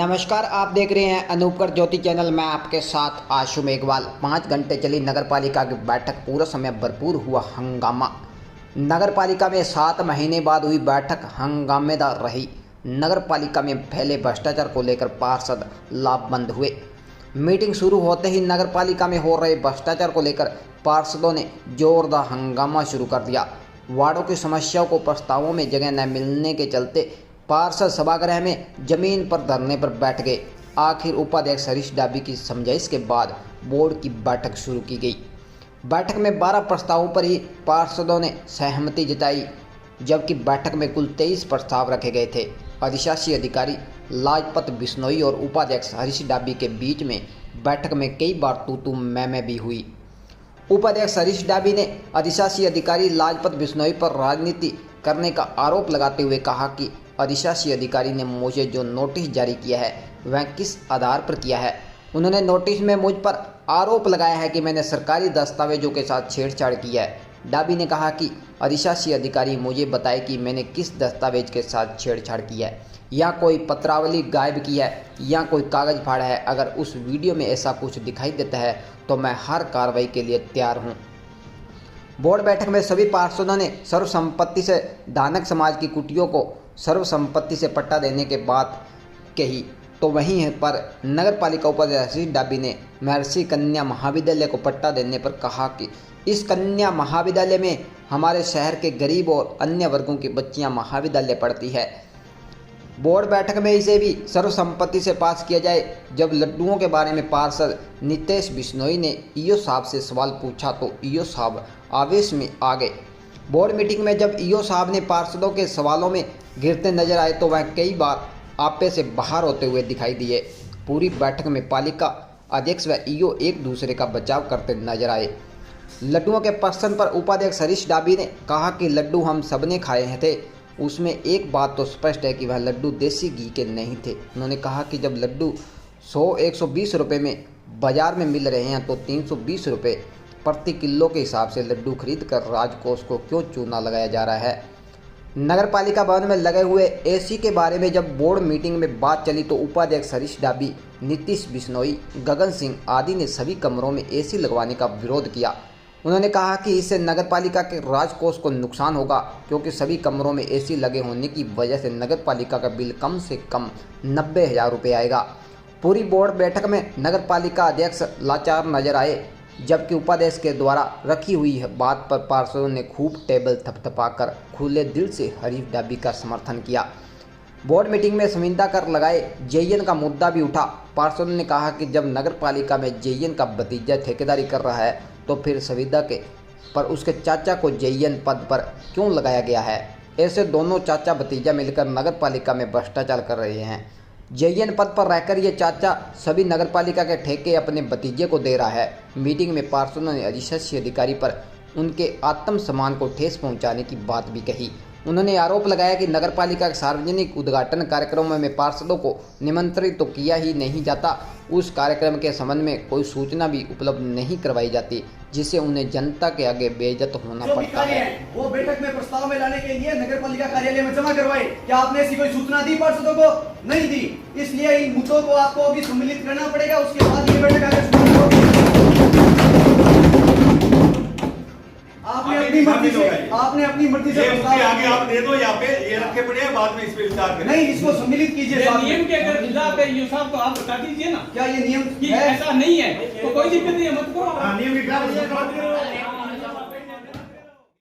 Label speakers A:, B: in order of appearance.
A: नमस्कार, आप देख रहे हैं अनूपकर ज्योति चैनल। मैं आपके साथ आशु मेघवाल। 5 घंटे चली नगरपालिका की बैठक, पूरा समय भरपूर हुआ हंगामा। नगरपालिका में 7 महीने बाद हुई बैठक हंगामेदार रही। नगरपालिका में फैले भ्रष्टाचार को लेकर पार्षद लामबंद हुए। मीटिंग शुरू होते ही नगरपालिका में हो रहे भ्रष्टाचार को लेकर पार्षदों ने जोरदार हंगामा शुरू कर दिया। वार्डों की समस्याओं को प्रस्तावों में जगह न मिलने के चलते पार्षद सभागृह में जमीन पर धरने पर बैठ गए। आखिर उपाध्यक्ष हरीश डाबी की समझाइश के बाद बोर्ड की बैठक शुरू की गई। बैठक में 12 प्रस्तावों पर ही पार्षदों ने सहमति जताई, जबकि बैठक में कुल 23 प्रस्ताव रखे गए थे। अधिशासी अधिकारी लाजपत बिश्नोई और उपाध्यक्ष हरीश डाबी के बीच में बैठक में कई बार तू मैं भी हुई। उपाध्यक्ष हरीश डाबी ने अधिशासी अधिकारी लाजपत बिश्नोई पर राजनीति करने का आरोप लगाते हुए कहा कि अधिशासी अधिकारी ने मुझे जो नोटिस जारी किया है वह किस आधार पर किया है। उन्होंने नोटिस में मुझ पर आरोप लगाया है कि मैंने सरकारी दस्तावेजों के साथ छेड़छाड़ की है। डाबी ने कहा कि अधिशासी अधिकारी मुझे बताए कि मैंने किस दस्तावेज के साथ छेड़छाड़ की है, या कोई पत्रावली गायब की है, या कोई कागज़ फाड़ा है। अगर उस वीडियो में ऐसा कुछ दिखाई देता है तो मैं हर कार्रवाई के लिए तैयार हूँ। बोर्ड बैठक में सभी पार्षदों ने सर्वसम्पत्ति से धानक समाज की कुटियों को सर्वसम्पत्ति से पट्टा देने के बात कही, तो वहीं पर नगरपालिका उपाध्यक्ष हरीश डाबी ने महर्षि कन्या महाविद्यालय को पट्टा देने पर कहा कि इस कन्या महाविद्यालय में हमारे शहर के गरीब और अन्य वर्गों की बच्चियां महाविद्यालय पढ़ती है। बोर्ड बैठक में इसे भी सर्वसम्पत्ति से पास किया जाए। जब लड्डुओं के बारे में पार्षद नितेश बिश्नोई ने ईओ साहब से सवाल पूछा तो ईओ साहब आवेश में आ गए। बोर्ड मीटिंग में जब ईओ साहब ने पार्षदों के सवालों में घिरते नजर आए तो वह कई बार आपे से बाहर होते हुए दिखाई दिए। पूरी बैठक में पालिका अध्यक्ष व ईओ एक दूसरे का बचाव करते नजर आए। लड्डुओं के प्रश्न पर उपाध्यक्ष हरीश डाबी ने कहा कि लड्डू हम सबने खाए थे, उसमें एक बात तो स्पष्ट है कि वह लड्डू देसी घी के नहीं थे। उन्होंने कहा कि जब लड्डू 100-120 रुपये में बाजार में मिल रहे हैं तो 320 रुपये प्रति किलो के हिसाब से लड्डू खरीद कर राजकोष को क्यों चूना लगाया जा रहा है। नगरपालिका भवन में लगे हुए एसी के बारे में जब बोर्ड मीटिंग में बात चली तो उपाध्यक्ष हरीश डाबी, नीतीश बिश्नोई, गगन सिंह आदि ने सभी कमरों में एसी लगवाने का विरोध किया। उन्होंने कहा कि इससे नगरपालिका के राजकोष को नुकसान होगा, क्योंकि सभी कमरों में एसी लगे होने की वजह से नगरपालिका का बिल कम से कम 90,000 रुपये आएगा। पूरी बोर्ड बैठक में नगरपालिका अध्यक्ष लाचार नजर आए, जबकि उपाध्यक्ष के द्वारा रखी हुई बात पर पार्षदों ने खूब टेबल थपथपाकर खुले दिल से हरीश डाबी का समर्थन किया। बोर्ड मीटिंग में संविदा कर लगाए जेईएन का मुद्दा भी उठा। पार्षदों ने कहा कि जब नगरपालिका में जेईएन का भतीजा ठेकेदारी कर रहा है तो फिर संविदा के पर उसके चाचा को जेईएन पद पर क्यों लगाया गया है। ऐसे दोनों चाचा भतीजा मिलकर नगरपालिका में भ्रष्टाचार कर रहे हैं। जेईएन पद पर रहकर ये चाचा सभी नगरपालिका के ठेके अपने भतीजे को दे रहा है। मीटिंग में पार्षदों ने अधिशासी अधिकारी पर उनके आत्मसम्मान को ठेस पहुंचाने की बात भी कही। उन्होंने आरोप लगाया कि नगरपालिका के सार्वजनिक उद्घाटन कार्यक्रमों में पार्षदों को निमंत्रित तो किया ही नहीं जाता, उस कार्यक्रम के संबंध में कोई सूचना भी उपलब्ध नहीं करवाई जाती, जिससे उन्हें जनता के आगे बेइज्जत होना पड़ता है।
B: वो बैठक में प्रस्ताव में लाने के लिए नगरपालिका कार्यालय में जमा करवाए। क्या आपने ऐसी कोई सूचना दी पार्षदों को? नहीं दी। इसलिए इन मुद्दों को आपको अभी सम्मिलित करना पड़ेगा, उसके बाद ये बैठक आगे शुरू होगी। आपने अपनी मर्जी से
C: आगे आप दे दो, यहाँ पे ये रखे पड़े हैं, बाद में इस पे विचार करें।
B: नहीं, इसको सम्मिलित कीजिए।
D: नियम के अगर खिलाफ है ये साहब तो आप बता दीजिए ना।
B: क्या ये नियम
D: ऐसा नहीं है तो कोई दिक्कत नहीं है, मत करो।
C: नियम के खिलाफ